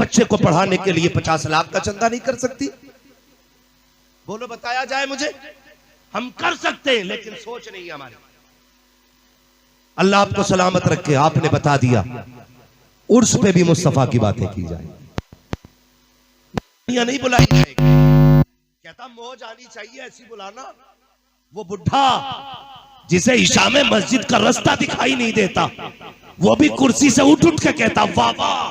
बच्चे को पढ़ाने के लिए 50 लाख का चंदा नहीं कर सकती? बोलो, बताया जाए मुझे। हम कर सकते हैं लेकिन सोच नहीं है हमारी। अल्लाह आपको सलामत रखे। आपने बता दिया उर्स पे भी मुस्तफा की बातें की जाए, नहीं बुलाई जाएगी। कहता मौज आनी चाहिए ऐसी बुलाना। वो बुढ़ा जिसे इशा में मस्जिद का रास्ता दिखाई नहीं देता, वो भी कुर्सी से उठ उठ के कहता वाह वाह।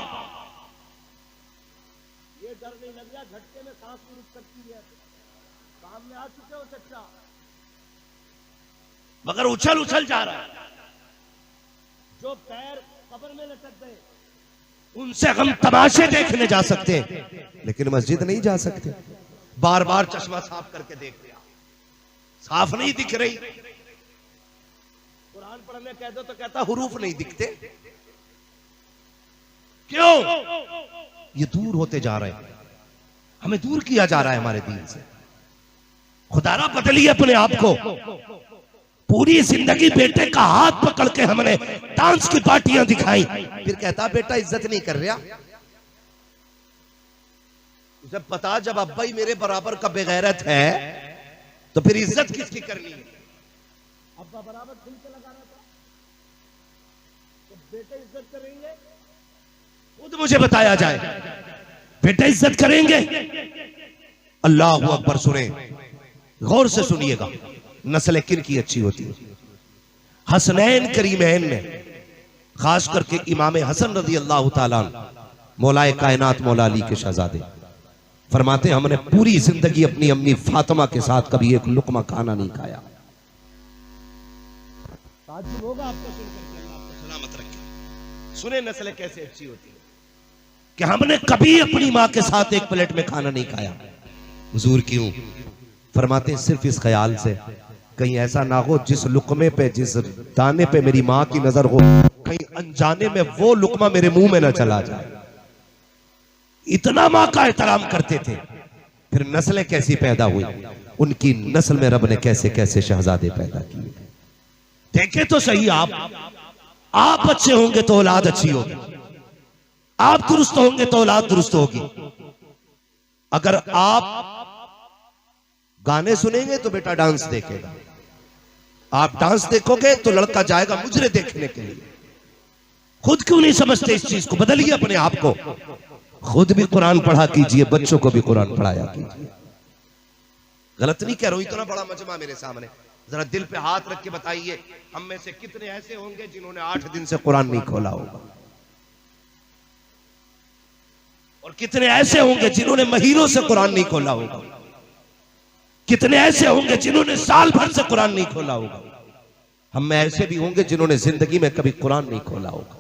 ये डर नहीं लग गया, झटके में सांस भी रुक सकती है। सामने आ चुके हो चच्चा, मगर उछल उछल जा रहा है। जो पैर कब्र में लटक गए उनसे हम तमाशे देखने जा सकते हैं लेकिन मस्जिद नहीं जा सकते। बार बार चश्मा साफ करके देख लिया, साफ नहीं दिख रही। कुरान पढ़ने कह दो तो कहता हुरूफ नहीं दिखते। क्यों? ये दूर होते जा रहे हैं, हमें दूर किया जा रहा है हमारे दीन से। खुदारा बदलिए अपने आप को। पूरी जिंदगी बेटे का हाथ पकड़ के हमने डांस की पार्टियां दिखाई, फिर कहता बेटा इज्जत नहीं कर रहा। जब पता जब अब्बा ही मेरे बराबर का बेगैरत है तो फिर इज्जत किसकी करनी है? अब्बा बराबर खुल के लगा रहा था तो बेटे इज्जत करेंगे? खुद मुझे बताया जाए, बेटे इज्जत करेंगे? अल्लाह अकबर। सुने, गौर से सुनिएगा, नस्ल किन की अच्छी होती है? हसनैन करीमैन ने, खास करके इमाम हसन रजी अल्लाह ताला मौलाए कायनात मौला अली के शहजादे फरमाते हमने पूरी जिंदगी अपनी अम्मी फातिमा के साथ कभी एक लुकमा खाना नहीं खाया। ताज्जुब होगा आपको सुनकर, अल्लाह आपको सलामत रखे। सुने नस्ल कैसे अच्छी होती है कि हमने कभी अपनी मां के साथ एक प्लेट में खाना नहीं खाया। हुजूर क्यों? फरमाते सिर्फ इस ख्याल से कहीं ऐसा ना हो जिस लुकमे पे, जिस दाने पे मेरी मां की नजर हो, कहीं अनजाने में वो लुकमा मेरे मुंह में ना चला जाए। इतना मां का एहतराम करते थे। फिर नस्लें कैसी पैदा हुई, उनकी नस्ल में रब ने कैसे कैसे शहजादे पैदा किए। देखे तो सही, आप अच्छे होंगे तो औलाद अच्छी होगी, आप दुरुस्त होंगे तो औलाद दुरुस्त होगी। अगर आप गाने सुनेंगे तो बेटा डांस देखेगा, आप डांस देखोगे तो लड़का जाएगा मुजरे देखने के लिए। खुद क्यों नहीं समझते इस चीज को? बदलिए अपने आप को। खुद भी कुरान पढ़ा कीजिए, बच्चों को भी कुरान पढ़ाया कीजिए। गलत नहीं कह रहा हूं, इतना बड़ा मजमा मेरे सामने, जरा दिल पे हाथ रख के बताइए, हम में से कितने ऐसे होंगे जिन्होंने 8 दिन से कुरान नहीं खोला होगा, और कितने ऐसे होंगे जिन्होंने महीनों से कुरान नहीं खोला होगा, कितने ऐसे होंगे जिन्होंने साल भर से कुरान नहीं खोला होगा। हम में ऐसे भी होंगे जिन्होंने जिंदगी में कभी कुरान नहीं खोला होगा।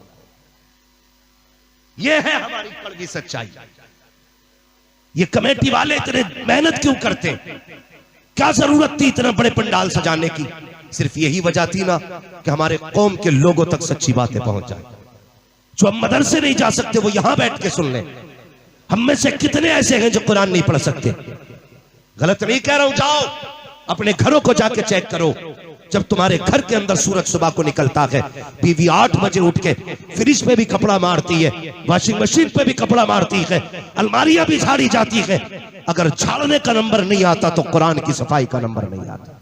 यह है हमारी कड़वी सच्चाई। ये कमेटी वाले इतने मेहनत क्यों करते? क्या जरूरत थी इतना बड़े पंडाल सजाने की? सिर्फ यही वजह थी ना कि हमारे कौम के लोगों तक सच्ची बातें पहुंच जाए। जो हम मदरसे नहीं जा सकते वो यहां बैठ के सुन लें। हम में से कितने ऐसे हैं जो कुरान नहीं पढ़ सकते? गलत नहीं कह रहा हूं, जाओ अपने घरों को जाके चेक करो। जब तुम्हारे घर के अंदर सूरज सुबह को निकलता है, बीवी 8 बजे उठ के फ्रिज पे भी कपड़ा मारती है, वॉशिंग मशीन पे भी कपड़ा मारती है, अलमारियां भी झाड़ी जाती है। अगर झाड़ने का नंबर नहीं आता तो कुरान की सफाई का नंबर नहीं आता।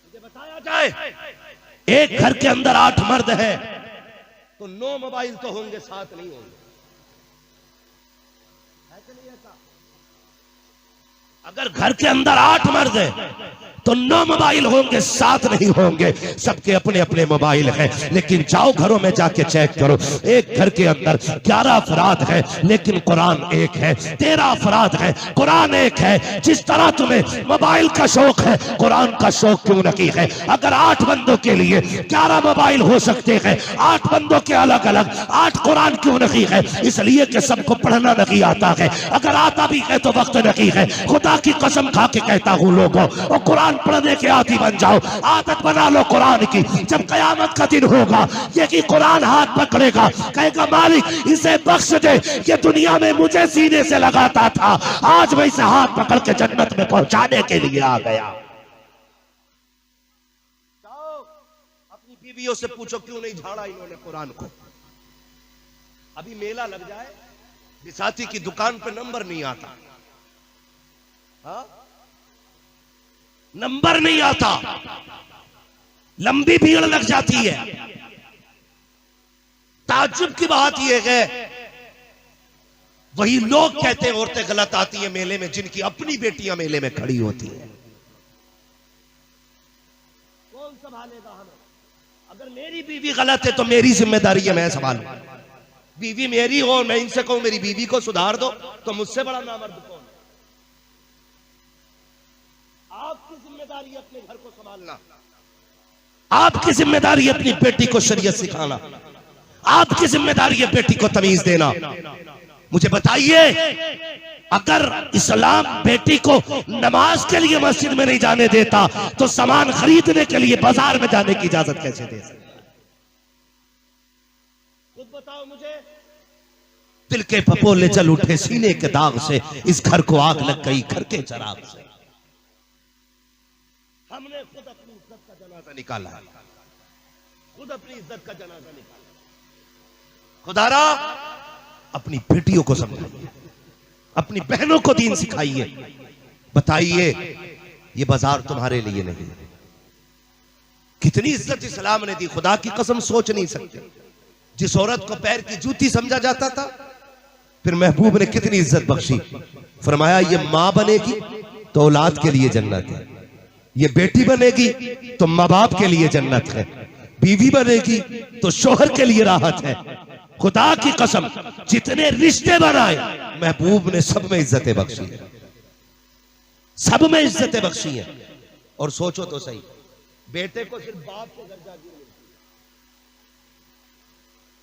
मुझे बताया जाए, एक घर के अंदर 8 मर्द है तो 9 मोबाइल तो होंगे, 7 नहीं होंगे। अगर घर के अंदर 8 मर्द हैं तो 9 मोबाइल होंगे, 7 नहीं होंगे। सबके अपने अपने मोबाइल हैं, लेकिन जाओ घरों में जाके चेक करो। एक घर के अंदर 11 अफराद हैं लेकिन कुरान एक है, 13 अफराद हैं कुरान एक है। जिस तरह तुम्हें मोबाइल का शौक है, कुरान का शौक क्यों नहीं है? अगर 8 बंदों के लिए 11 मोबाइल हो सकते हैं, 8 बंदों के अलग अलग 8 कुरान क्यों नहीं है? इसलिए कि सबको पढ़ना नहीं आता है। अगर आता भी है तो वक्त नहीं है। खुदा की कसम खा के कहता हूं लोगों, और कुरान पढ़ने के आदी बन जाओ, आदत बना लो कुरान की। जब कयामत का दिन होगा, ये कि कुरान हाथ पकड़ेगा, कहेगा मालिक इसे बख्श दे, ये दुनिया में मुझे सीने से लगाता था, आज मैं इसे हाथ पकड़ के जन्नत में पहुंचाने के लिए आ गया। बीवियों से पूछो क्यों नहीं झाड़ा इन्होंने कुरान को। अभी मेला लग जाए, बिसाती की दुकान पे नंबर नहीं आता, हाँ नंबर नहीं आता, लंबी भीड़ लग जाती है। ताज्जुब की बात यह है, वही लोग कहते हैं औरतें गलत आती हैं मेले में जिनकी अपनी बेटियां मेले में खड़ी होती हैं। कौन संभालेगा हमें? अगर मेरी बीवी गलत है तो मेरी जिम्मेदारी है, मैं संभालूं। बीवी मेरी हो, मैं इनसे कहूं मेरी बीवी को सुधार दो, तो मुझसे बड़ा नामर्द कौन? आपकी जिम्मेदारी है अपने घर को संभालना, आपकी जिम्मेदारी है अपनी बेटी को शरीयत सिखाना, आपकी जिम्मेदारी है बेटी को तमीज देना। मुझे बताइए, अगर इस्लाम बेटी को नमाज के लिए मस्जिद में नहीं जाने देता तो सामान खरीदने के लिए बाजार में जाने की इजाजत कैसे दे सकता? खुद बताओ मुझे। दिल के फपोले जल उठे सीने के दाग से, इस घर को आग लग गई घर के चराग से। हमने खुद अपनी इज्जत का जनाजा निकाला, खुद अपनी इज्जत का जनाजा निकाला। खुदारा अपनी बेटियों को समझाइए, अपनी बहनों को दीन सिखाइए। बताइए ये बाजार तुम्हारे लिए नहीं। कितनी इज्जत इस्लाम ने दी, खुदा की कसम सोच नहीं सकते। जिस औरत को पैर की जूती समझा जाता था, फिर महबूब ने कितनी इज्जत बख्शी। फरमाया ये मां बनेगी तो औलाद के लिए जन्नत है, ये बेटी बनेगी तो मां बाप के लिए जन्नत है, बीवी बनेगी तो शोहर के लिए राहत है। खुदा की कसम जितने रिश्ते बनाए महबूब ने सब में इज्जतें बख्शी है, सब में इज्जतें बख्शी हैं। और सोचो तो सही, बेटे को सिर्फ बाप के घर जागीर मिलती है,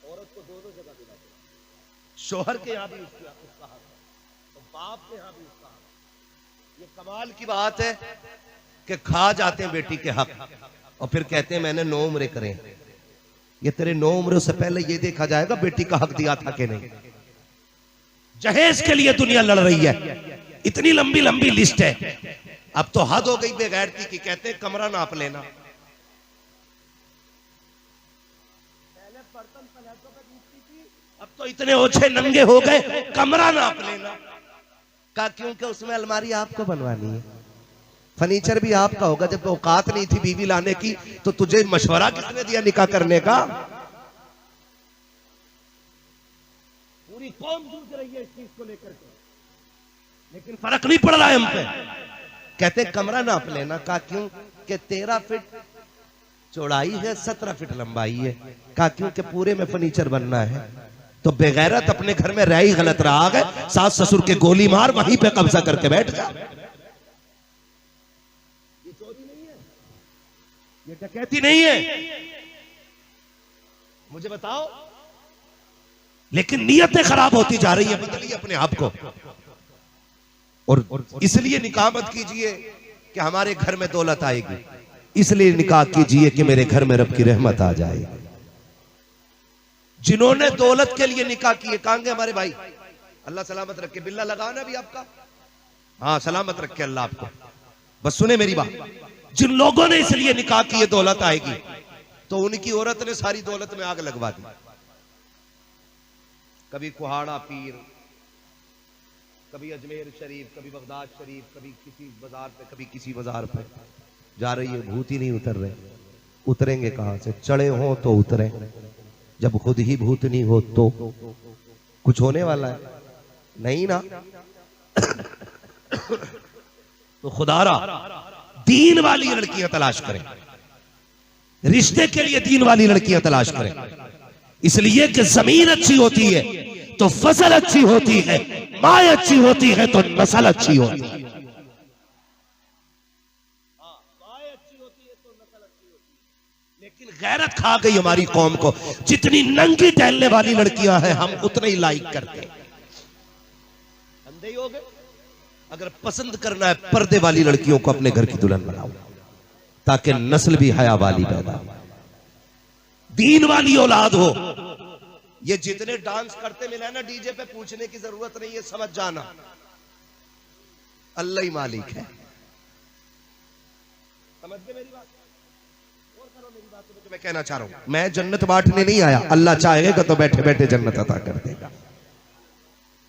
औरत को दोनों जगह मिलती है। शोहर के यहां भी उसका हक है तो बाप के यहां भी उसका हक है। ये कमाल की बात है कि खा जाते हैं बेटी के हक और फिर कहते हैं मैंने 9 उम्रें करें। ये तेरे 9 उम्रों से पहले ये देखा जाएगा बेटी का हक दिया था कि नहीं। जहेज के लिए दुनिया लड़ रही है, इतनी लंबी लंबी लिस्ट है। अब तो हद हो गई बेगैरती की, कहते हैं कमरा नाप लेना। पहले बर्तन पलेटों पे दूसरी थी, अब तो इतने ओछे नंगे हो गए कमरा नाप लेना का, क्योंकि उसमें अलमारी आपको बनवानी है, फर्नीचर भी आपका होगा। जब तो औकात नहीं थी बीवी लाने की तो तुझे मशवरा किसने दिया निकाह करने का? पूरी कौम जूझ रही है इस चीज को लेकर के, लेकिन फर्क नहीं पड़ रहा है हम पे। कहते कमरा नाप लेना का, क्यों कि 13 फीट चौड़ाई है, 17 फीट लंबाई है का, क्योंकि पूरे में फर्नीचर बनना है। तो बेगैरत अपने घर में रह ही गलत रहा है, सास ससुर के गोली मार वहीं पे कब्जा करके बैठ जा। ये डकैती नहीं है, मुझे बताओ। लेकिन नीयतें खराब होती जा रही है, बदलिए अपने आप को। और इसलिए निकाह मत कीजिए कि हमारे घर में दौलत आएगी, इसलिए निकाह कीजिए कि मेरे घर में रब की रहमत आ जाए। जिन्होंने दौलत के लिए निकाह किए कहेंगे हमारे भाई अल्लाह सलामत रखे। बिल्ला लगाना भी आपका, हाँ सलामत रखे अल्लाह आपको। बस सुने मेरी बात, जिन लोगों ने इसलिए निकाह किए दौलत आएगी, तो उनकी औरत ने सारी दौलत में आग लगवा दी। कभी कुहाड़ा पीर, कभी अजमेर शरीफ, कभी बगदाद शरीफ, कभी किसी बाजार पे, कभी किसी बाजार पे जा रही है, भूत ही नहीं उतर रहे। उतरेंगे कहां से? चढ़े हो तो उतरे, जब खुद ही भूत नहीं हो तो कुछ होने वाला है नहीं ना। तो खुदारा दीन वाली लड़कियां तलाश करें, रिश्ते के लिए दीन वाली लड़कियां तलाश करें। इसलिए कि जमीन अच्छी होती है तो फसल अच्छी होती है, माँ अच्छी होती है तो नस्ल अच्छी होती है। लेकिन गैरत खा गई हमारी कौम को। जितनी नंगी टहलने वाली लड़कियां हैं हम उतने ही लाइक करते हैं। अंधे ही हो गए। अगर पसंद करना है पर्दे वाली लड़कियों को अपने घर की दुल्हन बनाओ, ताकि नस्ल भी हया वाली पैदा हो, दीन वाली औलाद हो। ये जितने डांस करते मिले ना डीजे पे, पूछने की जरूरत नहीं है, समझ जाना अल्लाह ही मालिक है। समझ गए मेरी बात? और करो मेरी बात। तो मैं कहना चाह रहा हूं, मैं जन्नत बांटने नहीं आया, अल्लाह चाहेगा तो बैठे बैठे जन्नत अता कर देगा,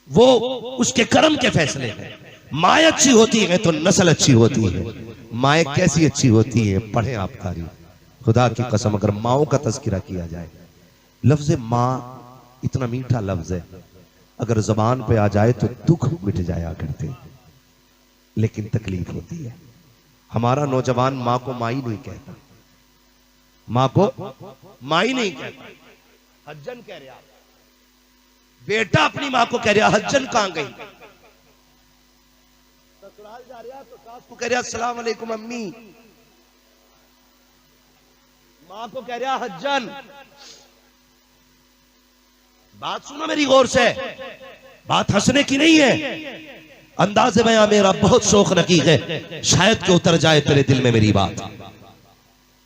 वो उसके कर्म के फैसले हैं। माँ अच्छी होती है तो नस्ल अच्छी होती है। माँ कैसी अच्छी होती है, पढ़े आप तारीफ, खुदा की कसम अगर माओ का तस्करा किया जाए, लफ्ज माँ इतना मीठा लफ्ज है, अगर जबान पे आ जाए तो दुख मिट जाया करते, लेकिन तकलीफ होती है। हमारा नौजवान माँ को माई नहीं कहता, माँ को माई नहीं कहता, हज्जन कह रहा। बेटा अपनी माँ को कह रहा हज्जन कहां गई, ससुराल जा रहा तो सास को कह रहा अस्सलाम वालेकुम अम्मी, माँ को कह रहा हज्जन। बात सुनो मेरी गौर से, बात हंसने की नहीं है, अंदाज़े बयां मेरा बहुत शौक रखी है, शायद कि उतर जाए तेरे दिल में मेरी बात।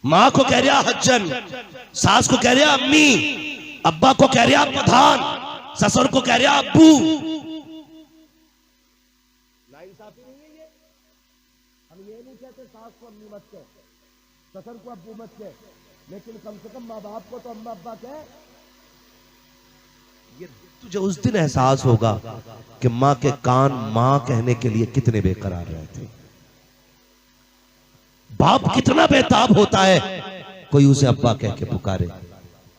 माँ को कह रहा हज्जन, सास को कह रहा अम्मी, अब्बा को कह रहा प्रधान, ससुर को कह रहा अब्बू। नाइंसाफी नहीं है ये? हम ये नहीं कहते सास को अम्मी मत कह, ससुर को अब्बू मत कह, लेकिन कम से कम माँ बाप को तो अम्मा अब्बा कह। ये तुझे उस दिन एहसास होगा कि माँ के कान माँ कहने के लिए कितने बेकरार रहते, बाप कितना बेताब होता है कोई उसे अब्बा कह के पुकारे।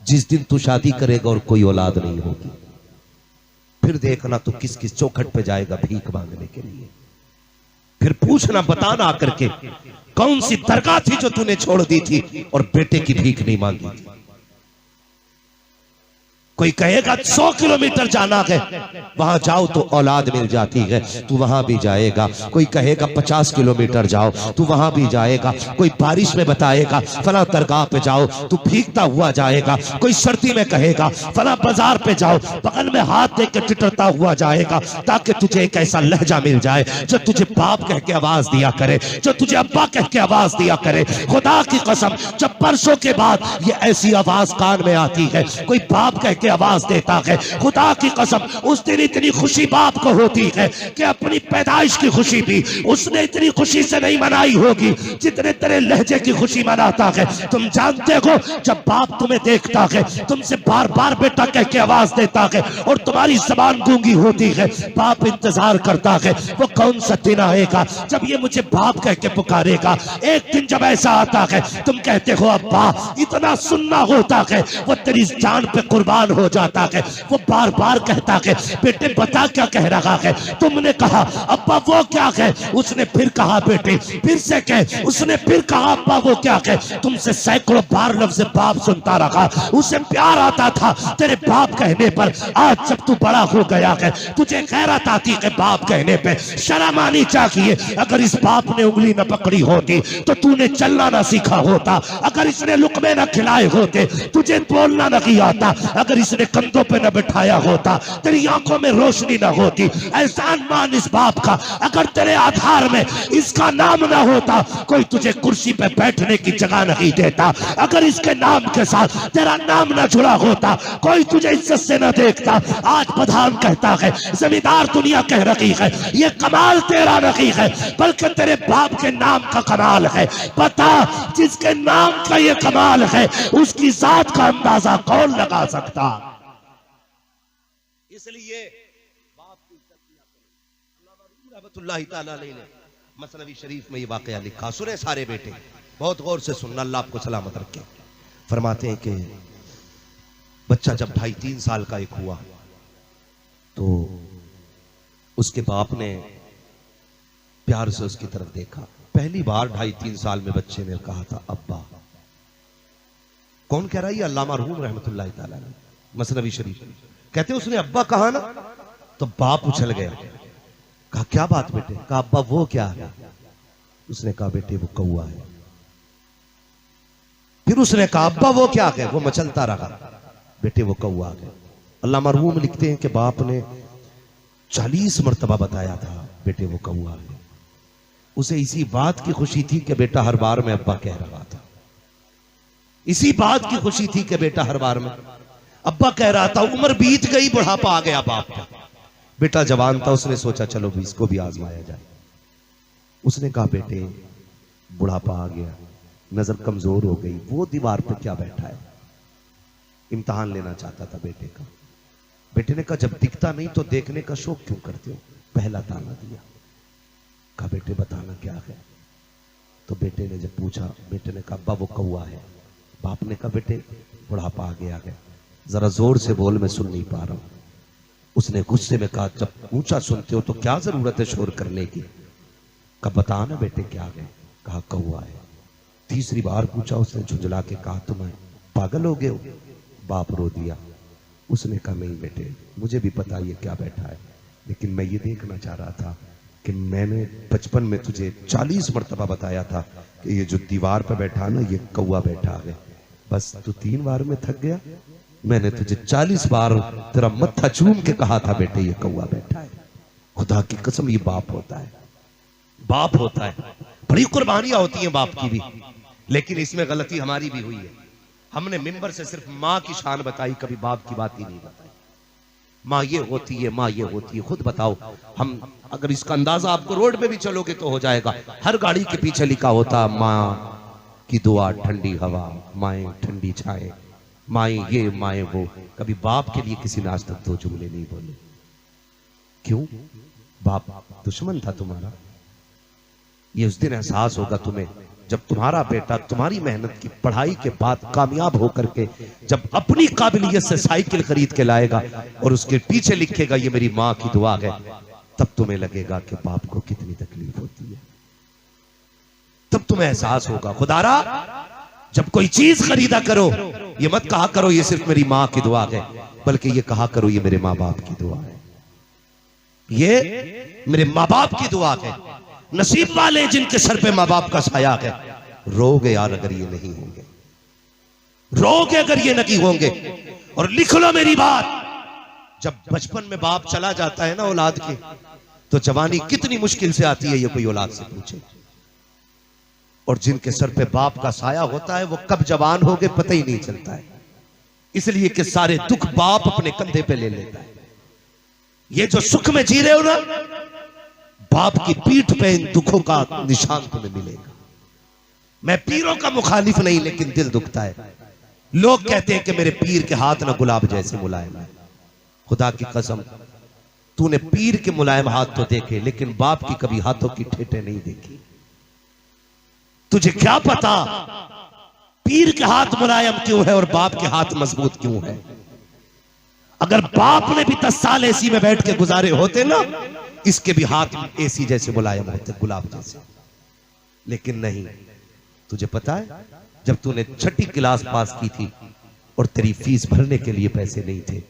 जिस दिन तू शादी करेगा और कोई औलाद नहीं होगी, फिर देखना तो किस किस चौखट पे जाएगा भीख मांगने के लिए, फिर पूछना बताना आकर के कौन सी दरगाह थी जो तूने छोड़ दी थी और बेटे की भीख नहीं मांगी थी। कोई कहेगा 100 किलोमीटर जाना है, वहां जाओ तो औलाद मिल जाती है, तू वहां भी जाएगा। कोई कहेगा 50 किलोमीटर जाओ, तू वहां भी जाएगा। कोई बारिश में बताएगा फला दरगाह पे जाओ, तू भीगता हुआ जाएगा। कोई सर्दी में कहेगा फला बाजार पे जाओ, बगल में हाथ दे के टिटरता हुआ जाएगा, ताकि तुझे एक ऐसा लहजा मिल जाए जो तुझे बाप कह के आवाज दिया करे, जो तुझे अब्बा कह के आवाज दिया करे। खुदा की कसम, जब बरसों के बाद ये ऐसी आवाज कान में आती है, कोई बाप कह के आवाज देता है, खुदा की कसम उस दिन इतनी खुशी बाप को होती है कि अपनी पैदाइश की खुशी भी उसने इतनी खुशी से नहीं मनाई होगी जितने तेरे लहजे की खुशी मनाता है। तुम जानते हो जब बाप तुम्हें देखता है, तुमसे बार बार बेटा कह के आवाज देता है और तुम्हारी जबान गूंगी होती है, बाप इंतजार करता है वो कौन सा दिन आएगा जब ये मुझे बाप कह के पुकारेगा। एक दिन जब ऐसा आता है तुम कहते हो अब्बा, इतना सुनना होता है वो तेरी जान पे कुर्बान हो जाता है। वो बार बार कहता है बेटे बता क्या कह रहा है। तुमने कहा अब्बा वो क्या है, उसने फिर कहा बेटे फिर से कह, उसने फिर कहा अब्बा वो क्या है। तुमसे सैकड़ों बार लफ्ज़ बाप सुनता रहा, उसे प्यार आता था तेरे बाप कहने पर। आज जब तू बड़ा हो गया है तुझे गैरत आती है बाप कहने पे, शर्म आनी चाहिए। अगर इस बाप ने उंगली न पकड़ी होती तो तूने चलना ना सीखा होता, अगर इसने लुकमे न खिलाए होते तुझे बोलना नहीं आता, अगर इसने कंधों पे न बिठाया होता तेरी आंखों में रोशनी न होती। एहसान मान इस बाप का, अगर तेरे आधार में इसका नाम ना होता कोई तुझे कुर्सी पे बैठने की जगह नहीं देता, अगर इसके नाम के साथ तेरा नाम ना जुड़ा होता कोई तुझे इज्जत से न देखता। आज प्रधान कहता है, जमींदार दुनिया कह रही है ये कमाल तेरा नहीं है बल्कि तेरे बाप के नाम का कमाल है। पता जिसके नाम का ये कमाल है उसकी जात का अंदाजा कौन लगा सकता। इसलिए बाप की इज्जत किया करो। अल्लामा रहमतुल्लाहि तआला अलैहि ने मसनवी शरीफ में ये वाकया लिखा, सुने सारे बेटे बहुत गौर से सुनना, अल्लाह आपको सलामत रखे। फरमाते हैं कि बच्चा जब 2.5-3 साल का एक हुआ तो उसके बाप ने प्यार से उसकी तरफ देखा। पहली बार 2.5-3 साल में बच्चे ने कहा था अब्बा। कौन कह रहा है? अल्लामा रूम रहमतुल्लाहि तआला अलैहि मसनवी शरीफ। कहते उसने अब्बा कहा ना तो बाप उछल गया। कहा क्या बात बेटे? कहा अब्बा वो क्या है? उसने कहा बेटे वो कौआ है। फिर उसने कहा अब्बा वो क्या है? वो मचलता रहा। बेटे वो कौआ है। अल्लामा रूम लिखते हैं कि बाप ने 40 मरतबा बताया था बेटे वो कौआ है। उसे इसी बात की खुशी थी कि बेटा हर बार में अब्बा कह रहा था, इसी बात की खुशी थी कि बेटा हर बार में अब्बा कह रहा था। उम्र बीत गई, बुढ़ापा आ गया बाप का। बेटा जवान था, उसने सोचा चलो भी इसको भी आजमाया जाए। उसने कहा बेटे बुढ़ापा आ गया, नजर कमजोर हो गई। वो दीवार पे क्या बैठा है? इम्तिहान लेना चाहता था बेटे का। बेटे ने कहा जब दिखता नहीं तो देखने का शौक क्यों करते हो? पहला ताना दिया। कहा बेटे बताना क्या है? तो बेटे ने जब पूछा, बेटे ने कहा अब्बा वो कौवा है। बाप ने कहा बेटे बुढ़ापा आ गया है, जरा जोर से बोल, मैं सुन नहीं पा रहा हूं। उसने गुस्से में कहा जब ऊंचा सुनते हो तो क्या जरूरत है शोर करने की? कहा बता ना बेटे क्या है? कहा कौवा है। तीसरी बार पूछा उसने झुंझला के, कहा तुम पागल हो गए हो? बाप रो दिया। उसने कहा नहीं बेटे मुझे भी पता ये क्या बैठा है, लेकिन मैं ये देखना चाह रहा था कि मैंने बचपन में तुझे 40 मरतबा बताया था कि ये जो दीवार पर बैठा ना ये कौवा बैठा है। बस तू 3 बार में थक गया। मैंने तुझे 40 बार तेरा मत्था चूम के कहा था बेटे ये कौवा बैठा है। खुदा की कसम ये बाप होता है, बाप होता है। बड़ी कुर्बानियां होती हैं बाप की भी, लेकिन इसमें गलती हमारी भी हुई है। हमने मिंबर से सिर्फ माँ की शान बताई, कभी बाप की बात ही नहीं बताई। माँ ये होती है, माँ ये होती है। खुद बताओ, हम अगर इसका अंदाजा आपको रोड पे भी चलोगे तो हो जाएगा। हर गाड़ी के पीछे लिखा होता माँ की दुआ ठंडी हवा, माए ठंडी छाए, माए ये माए वो। कभी बाप के लिए किसी ने आज तक 2 जुमले नहीं बोले। क्यों? बाप दुश्मन था तुम्हारा। ये उस दिन एहसास होगा तुम्हें जब तुम्हारा बेटा तुम्हारी मेहनत की पढ़ाई के बाद कामयाब होकर के जब अपनी काबिलियत से साइकिल खरीद के लाएगा और उसके पीछे लिखेगा ये मेरी माँ की दुआ है, तब तुम्हें लगेगा कि बाप को कितनी तकलीफ होती है। तब तुम्हें एहसास होगा। खुदारा जब कोई चीज खरीदा करो ये मत कहा करो ये सिर्फ मेरी माँ की दुआ है, बल्कि ये कहा करो ये मेरे माँ बाप की दुआ है, ये मेरे माँ बाप की दुआ है। नसीब वाले जिनके सर पे माँ बाप का साया है। रोगे यार अगर ये नहीं होंगे, रोगे अगर ये नहीं होंगे। और लिख लो मेरी बात, जब बचपन में बाप चला जाता है ना औलाद की, तो जवानी कितनी मुश्किल से आती है ये कोई औलाद से पूछे। और जिनके सर पे बाप का साया होता है वो कब जवान हो गए पता ही नहीं चलता है, इसलिए कि सारे दुख बाप अपने कंधे पे ले लेता है। ये जो सुख में जी रहे हो ना, बाप की पीठ पे इन दुखों का निशान तुम्हें मिलेगा। मैं पीरों का मुखालिफ नहीं, लेकिन दिल दुखता है। लोग कहते हैं कि मेरे पीर के हाथ ना गुलाब जैसे मुलायम है। खुदा की कसम, तूने पीर के मुलायम हाथ तो देखे, लेकिन बाप की कभी हाथों की ठेठे नहीं देखी। तुझे क्या पता पीर के हाथ मुलायम क्यों है और बाप के हाथ मजबूत क्यों है? अगर बाप ने भी 10 साल एसी में बैठ के गुजारे होते ना, इसके भी हाथ एसी जैसे मुलायम होते, गुलाब जैसे। लेकिन नहीं। तुझे पता है जब तूने 6ठी क्लास पास की थी और तेरी फीस भरने के लिए पैसे नहीं थे,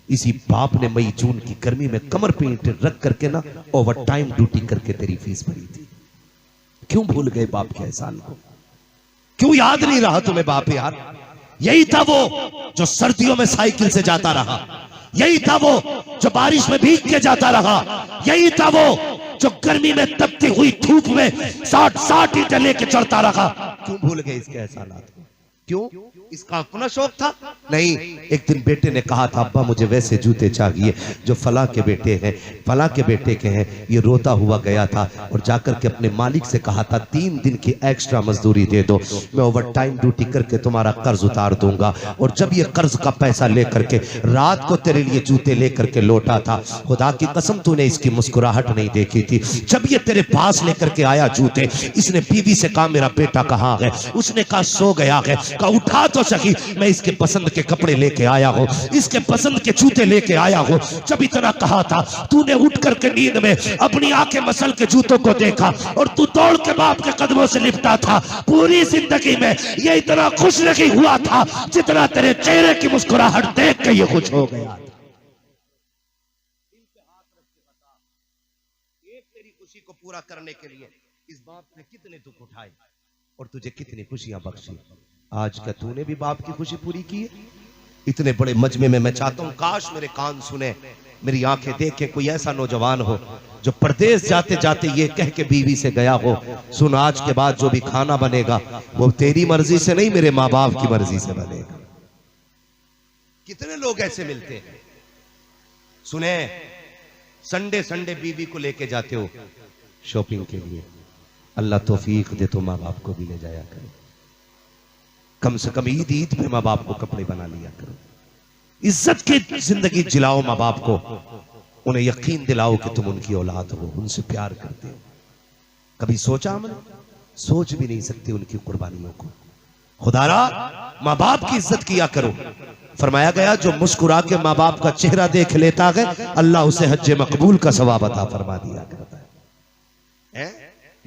इसी बाप ने मई जून की गर्मी में कमर पे ईंटें रख करके ना ओवर टाइम ड्यूटी करके तेरी फीस भरी थी। क्यों भूल गए बाप के एहसान को? क्यों याद नहीं रहा तुम्हें बाप यार? यही था वो जो सर्दियों में साइकिल से जाता रहा, यही था वो जो बारिश में भीग के जाता रहा, यही था वो जो गर्मी में तपती हुई धूप में 60 ईंटें लेके चढ़ता रहा। क्यों भूल गए इसके एहसानात को? क्यों? इसका अपना शौक था? नहीं। एक दिन बेटे ने कहा था अब्बा मुझे वैसे जूते चाहिए जो फला के बेटे हैं, फला के बेटे के हैं। ये रोता हुआ गया था और जाकर के अपने मालिक से कहा था 3 दिन की एक्स्ट्रा मजदूरी दे दो, मैं ओवर टाइम ड्यूटी करके तुम्हारा कर्ज उतार दूंगा। और जब ये कर्ज का पैसा लेकर के रात को तेरे लिए जूते लेकर के लौटा था, खुदा की कसम तूने इसकी मुस्कुराहट नहीं देखी थी। जब ये तेरे पास लेकर के आया जूते, इसने बीवी से कहा मेरा बेटा कहाँ है? उसने कहा सो गया है। कहा उठा तो सही, मैं इसके पसंद के कपड़े लेके आया हूँ, इसके पसंद के जूते लेके आया हूँ। जब इतना कहा था, तूने उठ करके नींद में अपनी आंखें मसल के जूतों को देखा और तू दौड़ के बाप के कदमों से लिपटा था। पूरी जिंदगी में ये इतना खुश नहीं हुआ था जितना तेरे चेहरे की मुस्कुराहट देख के ये खुश हो गया। एक तेरी खुशी को पूरा करने के लिए इस बाप ने कितने दुख उठाए और तुझे कितनी खुशियां बख्शी। आज क्या तूने भी बाप की खुशी पूरी की है? इतने बड़े मजमे में मैं चाहता हूं काश मेरे कान सुने, मेरी आंखें देखे, कोई ऐसा नौजवान हो जो परदेश जाते जाते ये कह के बीवी से गया हो, सुन आज के बाद जो भी खाना बनेगा वो तेरी मर्जी से नहीं मेरे माँ बाप की मर्जी से बनेगा। कितने लोग ऐसे मिलते हैं? सुने, संडे संडे बीवी को लेके जाते हो शॉपिंग के लिए, अल्लाह तौफीक दे तो माँ बाप को भी ले जाया करे। कम से कम ईद ईद पे माँ बाप को कपड़े बना लिया करो। इज्जत की जिंदगी जिलाओ माँ बाप को, उन्हें यकीन दिलाओ कि तुम उनकी औलाद हो, उनसे प्यार करते हो। कभी सोचा हमने? सोच भी नहीं सकते उनकी कुर्बानियों को। खुदारा माँ बाप की इज्जत किया करो। फरमाया गया जो मुस्कुरा के माँ बाप का चेहरा देख लेता है अल्लाह उसे हज मकबूल का सवाब अता फरमा दिया करता है।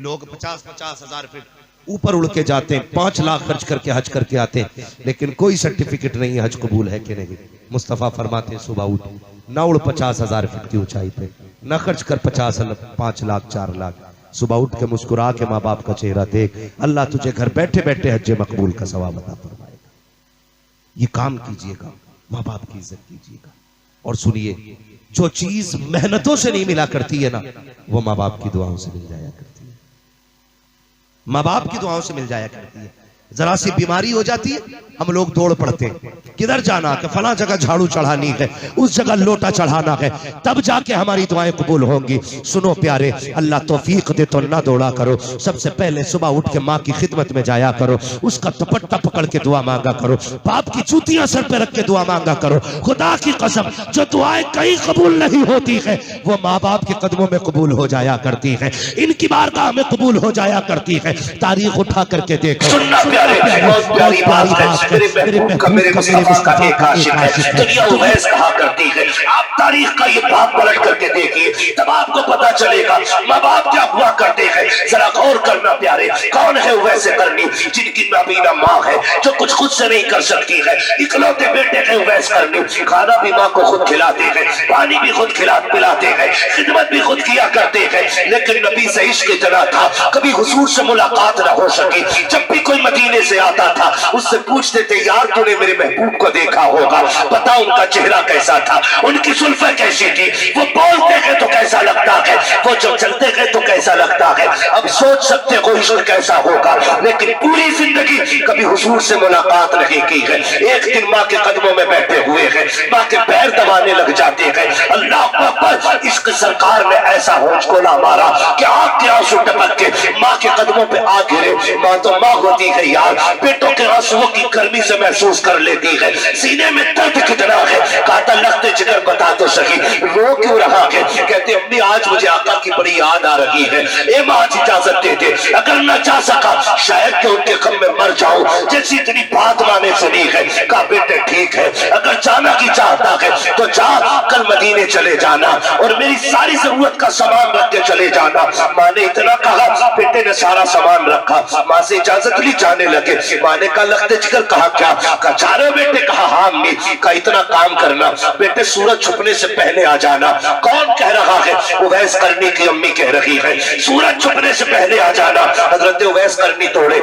लोग 50-50 हजार फीट ऊपर उड़ के जाते हैं, 5 लाख खर्च करके हज करके आते हैं, लेकिन कोई सर्टिफिकेट नहीं है हज कबूल है कि नहीं। मुस्तफा फरमाते हैं सुबह उठ ना उड़ 50,000 फीट की ऊंचाई पे, ना खर्च कर 5 लाख 4 लाख, सुबह उठ के मुस्कुरा के माँ बाप का चेहरा देख, अल्लाह तुझे घर बैठे बैठे हज मकबूल का सवाब अता फरमाएगा। ये काम कीजिएगा, माँ बाप की इज्जत कीजिएगा। और सुनिए, जो चीज मेहनतों से नहीं मिला करती है ना, वो माँ बाप की दुआओं से मिल जाया करती है। माँ बाप की दुआओं से मिल जाया करती है। जरा सी बीमारी हो जाती है, हम लोग दौड़ पड़ते हैं, किधर जाना कि फला जगह झाड़ू चढ़ानी है, उस जगह लोटा चढ़ाना है, तब जाके हमारी दुआएं कबूल होंगी। सुनो प्यारे, अल्लाह तौफीक दे तो ना दौड़ा करो, सबसे पहले सुबह उठ के माँ की खिदमत में जाया करो, उसका दुपट्टा पकड़ के दुआ मांगा करो, बाप की जूतियां सर पे रख के दुआ मांगा करो। खुदा की कसम, जो दुआएं कहीं कबूल नहीं होती है वो माँ बाप के कदमों में कबूल हो जाया करती है, इनकी बारगाह में कबूल हो जाया करती है। तारीख उठा करके देखो, बहुत प्यारी बात है। मेरे महबूब का, मेरे मुस्तफा का एक आशिक है। दुनिया उवैस कहा करती है। आप तारीख का ये भाग पलट करके देखिए, तब आपको पता चलेगा माँ बाप क्या हुआ करते हैं। जरा गौर करना प्यारे, कौन है उवैसे करनी, जिनकी नाबीना माँ है, जो कुछ खुद से नहीं कर सकती है। इकलौते बेटे हैं उवैस करनी, खाना भी माँ को खुद खिलाते हैं, पानी भी खुद पिलाते हैं, खिदमत भी खुद किया करते हैं। लेकिन नबी से इश्क इतना था, कभी हुजूर से मुलाकात ना हो सकी। जब भी कोई मदीने से आता था, उससे पूछते थे यार तूने मेरे महबूब को देखा होगा, बता उनका चेहरा कैसा था, उनकी सुल्फे कैसी थी, वो बोलते हैं तो कैसा लगता है, वो जब चलते हैं तो कैसा लगता है। अब सोच सकते हो इश्क कैसा होगा, लेकिन पूरी जिंदगी कभी हुजूर से मुलाकात नहीं की है। एक दिन माँ के कदमों में बैठे हुए हैं, माँ के पैर दबाने लग जाते हैं। अल्लाह अकबर, इश्क सरकार ने ऐसा होश को ना मारा कि आंख के आंसू टपक के माँ के कदमों पे आ गिरे। माँ तो माँ होती है यार, बेटों के आंसुओं की गर्मी से महसूस कर लेती है, सीने में दर्द कितना है, काटा लगते जिगर बता तो सही, रो क्यों रहा है। कहते अम्मी आज मुझे आका की बड़ी याद आ रही है, ए माँ इजाजत दे दे, अगर न जा सका शायद कि उनके गम में मर जाऊं, जैसी इतनी बात माँ ने सुनी है। कहा बेटे ठीक है, अगर जाना की चाहता है तो जा, कल मदीने चले जाना और मेरी सारी जरूरत का सामान रख के चले जाना। माँ ने इतना कहा, बेटे ने सारा सामान रखा, माँ से इजाजत ली, जाने लगे। माँ ने कहा लगते जिगर, कहा क्या, कहा जा रहे हो बेटे, कहा हाँ अम्मी, कहा इतना काम करना बेटे, सूरज छुपने से पहले आ जाना। कौन कह रहा है? उवैस करनी की अम्मी कह रही है, सूरज छुपने से पहले आ जाना। हजरत उवैस करनी दौड़े,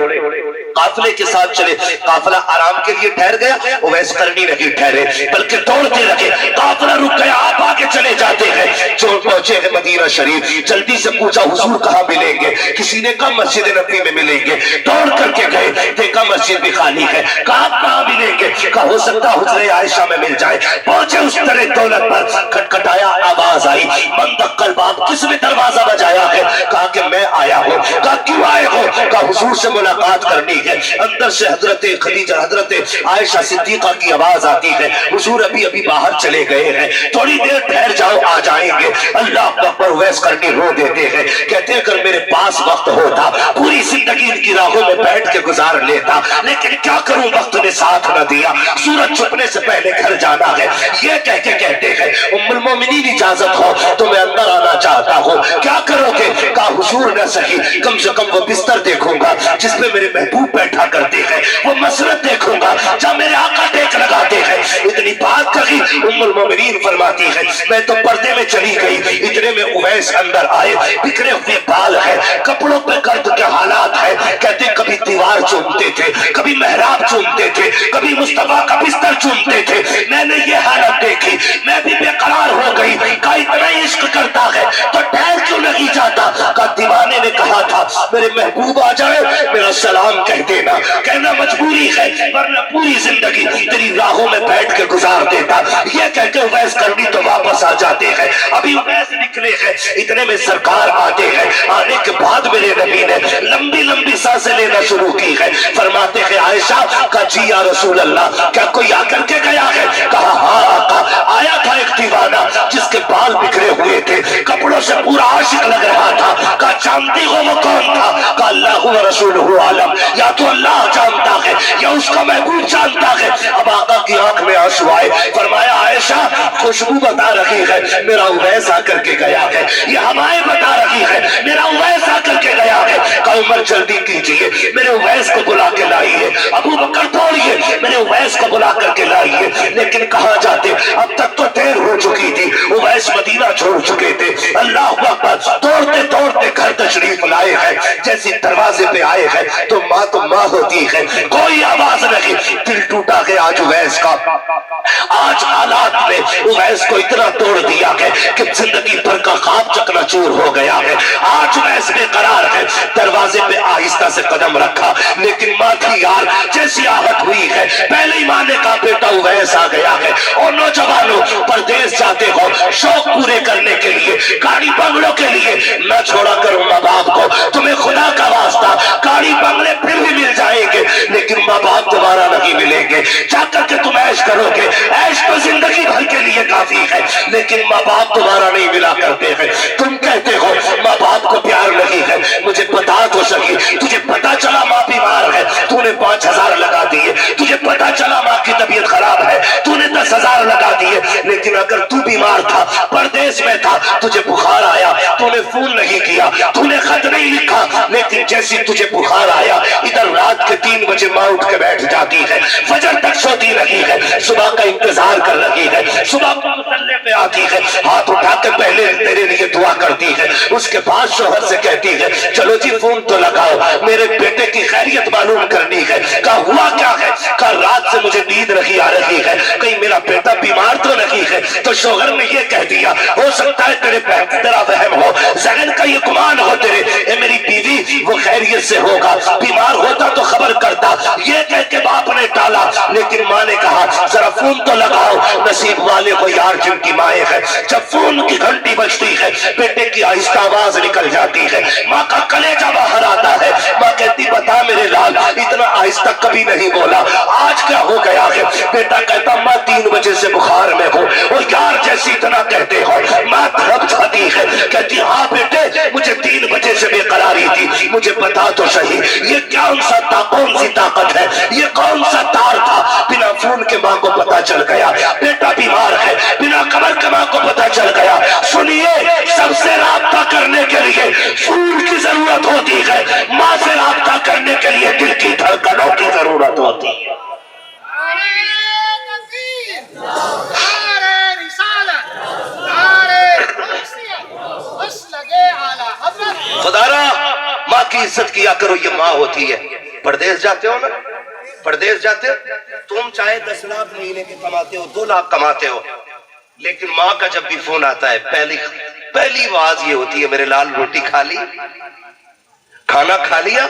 काफिले के साथ चले, काफिला आराम के लिए ठहर गया, उवैस करनी नहीं ठहरे बल्कि दौड़ते रहे। काफिला रुक गया, आप आगे चले जाते हैं। जो पहुंचे हैं मदीना शरीफ, जल्दी से पूछा हुजूर कहाँ मिलेंगे, किसी ने कहा मस्जिद नबी में मिलेंगे। दौड़ करके गए, देखा मस्जिद भी खाली है, कहाँ मिलेंगे, कहा हो सकता हुजरे आयशा में मिल जाए। पहुंचे उस तरह दौलत पर, खटखटाया, आवाज आई, मंदक्कल बाप, किसने दरवाजा बजाया है? कहा कि मैं आया हूँ। कहा क्यों आए हो? कहा हुजूर से मुलाकात करनी है। अंदर से हजरत खदीजा, हजरत आयशा सिद्दीका की आवाज आती है, हुजूर अभी अभी बाहर चले गए हैं, थोड़ी देर ठहर जाओ, आ जाएंगे। अल्लाह अकबर, उवैस करनी रो देते हैं, कहते हैं अगर मेरे पास वक्त होता पूरी जिंदगी इनकी राहों में बैठ के गुजार लेता, लेकिन क्या करूं वक्त ने साथ न दिया, सूरज छुपने से पहले घर जाना है। ये कह के कहते हैं उम्मुल मोमिनीन इजाजत हो तो मैं अंदर आना चाहता हूँ, क्या करोगे? कहा हुजूर न सही, कम से कम वो बिस्तर देखूंगा जिसपे मेरे महबूब बैठा करते हैं, वो मसरत देखूंगा जहाँ मेरे आका टेक लगाते हैं। इतनी बात कही, उम्मुल मोमिनीन फरमाती है मैं तो पर्दे में चली गई। इतने में उवैस अंदर आए, बिखरे हुए बाल है, कपड़ों पे गर्द के हालात है। कहते कभी दीवार चूमते थे, कभी मेहराब चूमते थे, कभी मुस्तफा का बिस्तर चूमते थे। मैंने ये हालत देखी, मैं भी बेकरार हो गई। का इतना इश्क करता है तो ठहर क्यों नहीं जाता? का दीवाने ने कहा था मेरे महबूब आ जाए, मेरा सलाम कह देना, कहना मजबूरी है, वरना पूरी जिंदगी तेरी राहों में बैठ के गुजार देता। ये कहकर उवैस करनी तो वापस आ जाते हैं। अभी उवैस निकले हैं, इतने में सरकार आते हैं। आने के बाद मेरे नबी ने लंबी लंबी सांसें लेना शुरू की है। फरमाते हैं आयशा का जी या रसूल अल्लाह, क्या कोई आकर के गया है? कहा हाँ आका, आया था एक दीवाना जिसके बाल बिखरे हुए थे, कपड़ों से पूरा आशिक लग रहा था। कहा जानती हो वो कौन था? कहा अल्लाह व रसूलुहु आलम, या तो अल्लाह जानता है या उसका महबूब जानता है। अब आका की आंख में आंसू आए। फरमाया आयशा खुशबू बता रही है मेरा उवैस आकर के गया है, ये हवाएं बता रही है मेरा उवैस आकर के गया है। कहा उमर जल्दी कीजिए, मेरे उवैस को बुला के लाइए। अबू बकर दौड़िए, मेरे उवैस को बुला करके लाइए। लेकिन कहाँ जाते, अब तक तो देर हो चुकी थी, उवैस मदीना छोड़ चुके थे। अल्लाह अकबर, दौड़ते दौड़ते घर तशरीफ लाए हैं। जैसे दरवाजे पे आए हैं तो माँ होती है, कोई आवाज नहीं। दिल टूटा है आज उवैस का। आज हालात में उवैस को इतना तोड़ दिया है कि जिंदगी भर का ख्वाब चकनाचूर हो गया है। आज उवैस बेकरार है। दरवाजे पे आहिस्ता से कदम रखा, लेकिन माँ थी यार, जैसी आहट हुई है पहले ही माँ ने कहा बेटा उवैस आ गया है। और नौजवानों, परदेश जाते हो शौक पूरे करने के लिए, गाड़ी बंगलों के लिए, न छोड़ा करो माँ बाप को। तुम्हें खुदा का वास्ता, गाड़ी बंगले फिर भी मिल जाएंगे लेकिन माँ बाप दोबारा नहीं मिलेंगे। जाकर के तुम ऐश करोगे, ऐश तो जिंदगी भर के लिए काफी है, लेकिन माँ बाप दोबारा नहीं मिला करते हैं। तुम कहते हो माँ बाप को प्यार नहीं है, मुझे बता तो सही, तुझे पता चला माँ बीमार है, तूने 5,000 लगा दिए। तुझे पता चला माँ की तबीयत खराब है, तूने 10,000 लगा दिए। लेकिन अगर तू बीमार था, परदेश में था, तुझे बुखार आया, तूने फोन नहीं किया, तूने खत नहीं लिखा, लेकिन जैसे तुझे बुखार आया, इधर रात के 3 बजे माँ उठ के बैठ जाती है, फजर तक सोती रही है, सुबह का इंतजार कर रही है, सुबह को मुसल्ले पे आती है, हाथ उठा के पहले तेरे लिए दुआ करती है, उसके बाद शोहर से कहती है चलो जी फोन तो लगाओ, मेरे बेटे की खैरियत मालूम करनी है। कहा हुआ क्या है? कहा रात से मुझे नींद नहीं आ रही है, कहीं मेरा बेटा बीमार तो नहीं है। तो शोहर ने ये कह दिया हो सकता है तेरा वहम हो, जहन का ये गुमान हो तेरे, ए मेरी बीवी वो खैरियत से होगा, बीमार होता तो खबर करता। ये कह के बाप ने टाला, लेकिन माँ ने कहा जरा फोन तो लगाओ, नसीब वाले को यार जिनकी माए है। जब फोन की घंटी बजती है, बेटे की आहिस्ता आवाज निकल जाती है, माँ का कलेजा बाहर आता है। माँ कहती बता मेरे लाल, इतना आहिस्ता कभी नहीं बोला, आज क्या हो गया है? बेटा कहता माँ 3 बजे से बुखार में हूँ। और यार जैसे इतना कहते हो, माँ तड़प जाती है, कहती हाँ बेटे मुझे 3 बजे से बेकरारी थी, मुझे बता तो सही ये कौन सी ताकत है, ये कौन सा तार था? बिना फोन के माँ को पता चल गया बेटा बीमार है, बिना खबर के माँ को पता चल गया। सुनिए, सबसे राब्ता करने के लिए फोन की जरूरत होती है, माँ से राब्ता करने के लिए दिल की धड़कनों की जरूरत होती है। खुदारा माँ की इज्जत किया करो, ये माँ होती है। परदेश जाते हो ना, परदेश जाते हो, तुम चाहे 10 लाख महीने के कमाते हो, 2 लाख कमाते हो, लेकिन माँ का जब भी फोन आता है पहली आवाज ये होती है मेरे लाल रोटी खा ली, खाना खा लिया?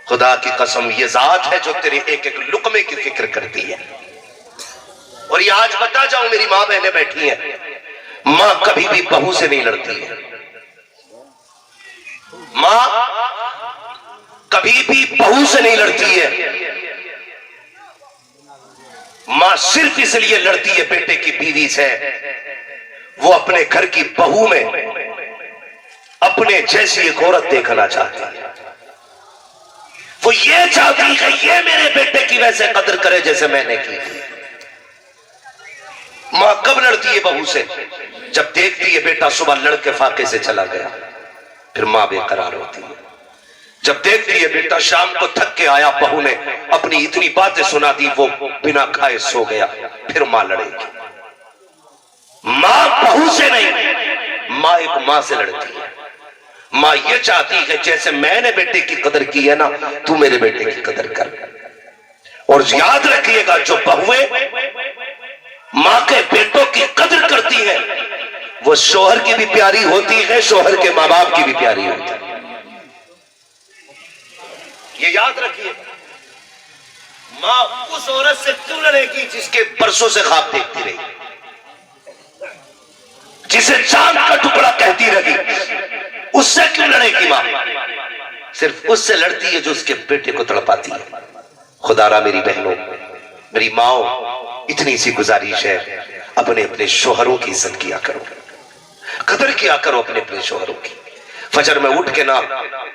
खुदा की कसम ये जात है जो तेरे एक एक लुकमे की फिक्र करती है। और ये आज बता जाऊं, मेरी माँ बहनें बैठी हैं, माँ कभी भी बहू से नहीं लड़ती है, माँ कभी भी बहू से नहीं लड़ती है। माँ सिर्फ इसलिए लड़ती है बेटे की बीवी से, वो अपने घर की बहू में अपने जैसी एक औरत देखना चाहती है। वो ये चाहती है ये मेरे बेटे की वैसे कदर करे जैसे मैंने की। माँ कब लड़ती है बहू से? जब देखती है बेटा सुबह लड़के फाके से चला गया, फिर माँ बेकरार होती है। जब देखती है बेटा शाम को थक के आया, बहू ने अपनी इतनी बातें सुना दी, वो बिना खाए सो गया, फिर माँ लड़ेगी। माँ बहू से नहीं, माँ एक माँ से लड़ती है। माँ ये चाहती है जैसे मैंने बेटे की कदर की है ना, तू मेरे बेटे की कदर कर। और याद रखिएगा, जो बहुएं माँ के बेटों की कदर करती है वो शोहर की भी प्यारी होती है, शोहर के माँ बाप की भी प्यारी होती है। ये याद रखिए, माँ उस औरत से क्यों लड़ेगी जिसके बरसों से ख्वाब देखती रही, जिसे चांद का टुकड़ा कहती कहती रही, उससे क्यों लड़ेगी मां? सिर्फ उससे लड़ती है जो उसके बेटे को तड़पाती है। खुदारा मेरी बहनों, मेरी माओ, इतनी सी गुजारिश है, अपने अपने शोहरों की इज्जत किया करो, कदर किया करो अपने अपने शोहरों की। फजर में उठ के ना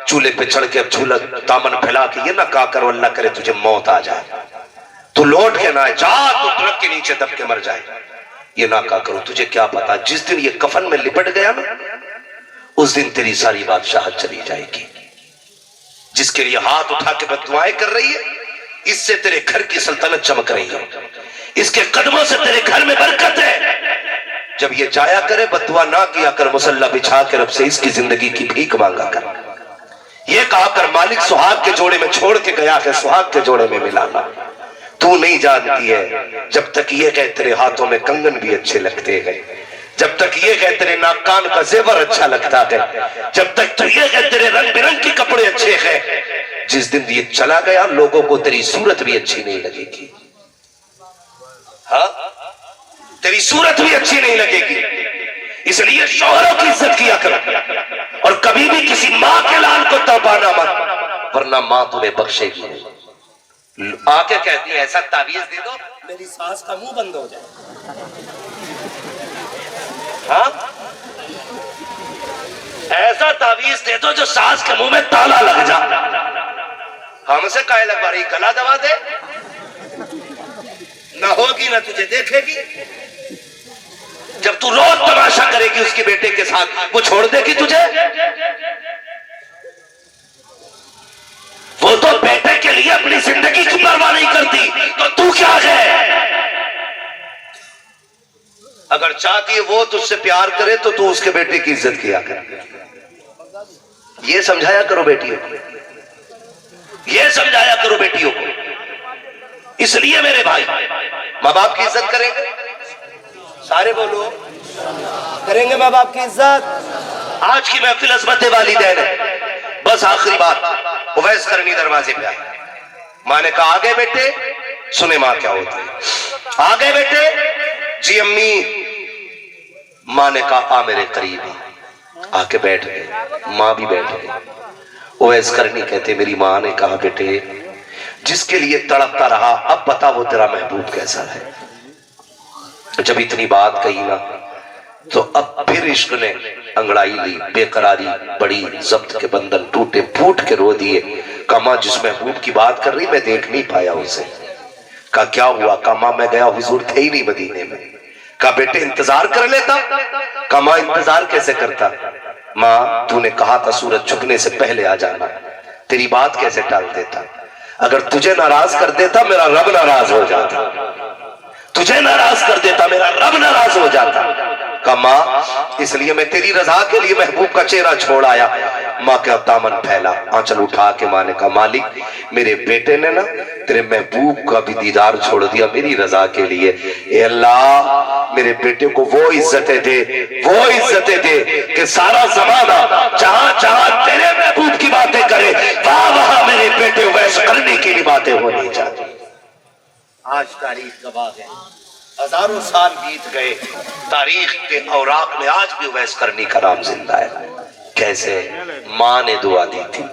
चूल्हे पे चढ़ के अब झूला दामन फैला के ये ना कहा करो अल्लाह करे तुझे मौत आ जाए, तू लौट के ना जा, तू ट्रक के नीचे दब के मर जाए, ये ना कहा करो। तुझे क्या पता जिस दिन ये कफन में लिपट गया ना, उस दिन तेरी सारी बादशाहत चली जाएगी। जिसके लिए हाथ उठा के बददुआएं कर रही है, इससे तेरे घर की सल्तनत चमक रही है, इसके कदमों से तेरे घर में बरकत है। जब ये जाया करे बददुआ ना किया कर, मुसल्ला बिछा के रब से इसकी जिंदगी की भीख मांगा कर। ये कहा कर मालिक सुहाग के जोड़े में छोड़ के गया है, सुहाग के जोड़े में मिलाना। तू नहीं जानती है जब तक ये कहे तेरे हाथों में कंगन भी अच्छे लगते हैं, जब तक ये कहे तेरे नाक कान का जेवर अच्छा लगता है, जब तक तो ये कहे तेरे रंग बिरंग के कपड़े अच्छे हैं, जिस दिन ये चला गया लोगों को तेरी सूरत भी अच्छी नहीं लगेगी। हाँ, तेरी सूरत भी अच्छी नहीं लगेगी। इसलिए शौहरों की इज्जत किया करो और कभी भी किसी माँ के लाल को तड़पाना मत, वरना माँ तुम्हें बख्शेगी। आके कहती है ऐसा तावीज दे दो मेरी सास का मुंह बंद हो जाए। हाँ, ऐसा तावीज दे दो जो सास के मुंह में ताला लग जा। हमसे काहे लगवा रही, गला दबा दे, ना होगी ना तुझे देखेगी। जब तू रोज तमाशा करेगी उसके बेटे के साथ, वो छोड़ देगी तुझे? वो तो बेटे के लिए अपनी जिंदगी की परवाह नहीं करती, तो तू क्या है? अगर चाहती है वो तुझसे प्यार करे तो तू उसके बेटे की इज्जत किया कर। ये समझाया करो बेटियों को, ये समझाया करो बेटियों को। इसलिए मेरे भाई माँ बाप की इज्जत करेंगे, सारे बोलो करेंगे माँ बाप की इज्जत। आज की महफिल अज़मत वालिदैन है। बस आखिरी बात, उवैस करनी दरवाजे पे आए, माँ ने कहा आ गए बेटे, सुने माँ क्या होती है। आ गए बेटे, जी अम्मी। माँ ने कहा आ मेरे करीब, आके बैठ गए, माँ भी बैठ गई। उवैस करनी कहते मेरी माँ ने कहा बेटे जिसके लिए तड़पता रहा अब बता वो तेरा महबूब कैसा है। जब इतनी बात कही ना तो अब फिर इश्क ने अंगड़ाई ली, बेकरारी बड़ी, जब्त के बंधन टूटे, फूट के रो दिए। कमा जिस महबूब की बात कर रही मैं देख नहीं पाया उसे। कहा क्या हुआ? कमा मैं गया हुजूर थे ही नहीं मदीने में। कहा बेटे इंतजार कर लेता। कमा इंतजार कैसे करता? माँ तूने कहा था सूरज छुपने से पहले आ जाना, तेरी बात कैसे टाल देता? अगर तुझे नाराज कर देता मेरा रब नाराज हो जाता, तुझे नाराज कर देता मेरा रब नाराज हो जाता। कहा माँ इसलिए मैं तेरी रजा के लिए महबूब का चेहरा छोड़ आया। माँ का दामन फैला, आंचल उठा के माँ ने कहा मालिक मेरे बेटे ने ना तेरे महबूब का भी दीदार छोड़ दिया मेरी रजा के लिए। ए अल्लाह मेरे बेटे को वो इज्जतें दे, वो इज्जतें दे कि सारा जमाना जहां जहां तेरे महबूब की बातें करे वहां मेरे बेटे वैसे करने की भी बातें होनी चाहिए। आज तारीख गवाह है, हजारों साल बीत गए, तारीख के औराक में आज भी उवैस करनी का नाम जिंदा है। कैसे? माँ ने दुआ दी थी,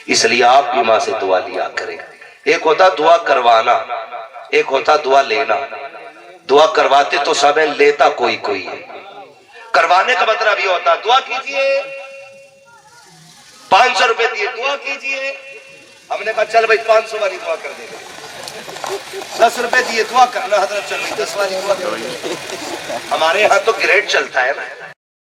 इसलिए आप भी माँ से दुआ लिया करें। एक होता दुआ करवाना, एक होता दुआ लेना। दुआ करवाते तो सब है, लेता कोई कोई है। करवाने का मतलब ये होता दुआ कीजिए, 500 रुपए दिए दुआ कीजिए। हमने कहा चल भाई 500 वाली दुआ कर देगा। 10 रुपए दिए दुआ करना हजरत, चल 10 वाली दुआ कर। हमारे यहाँ तो ग्रेड चलता है ना।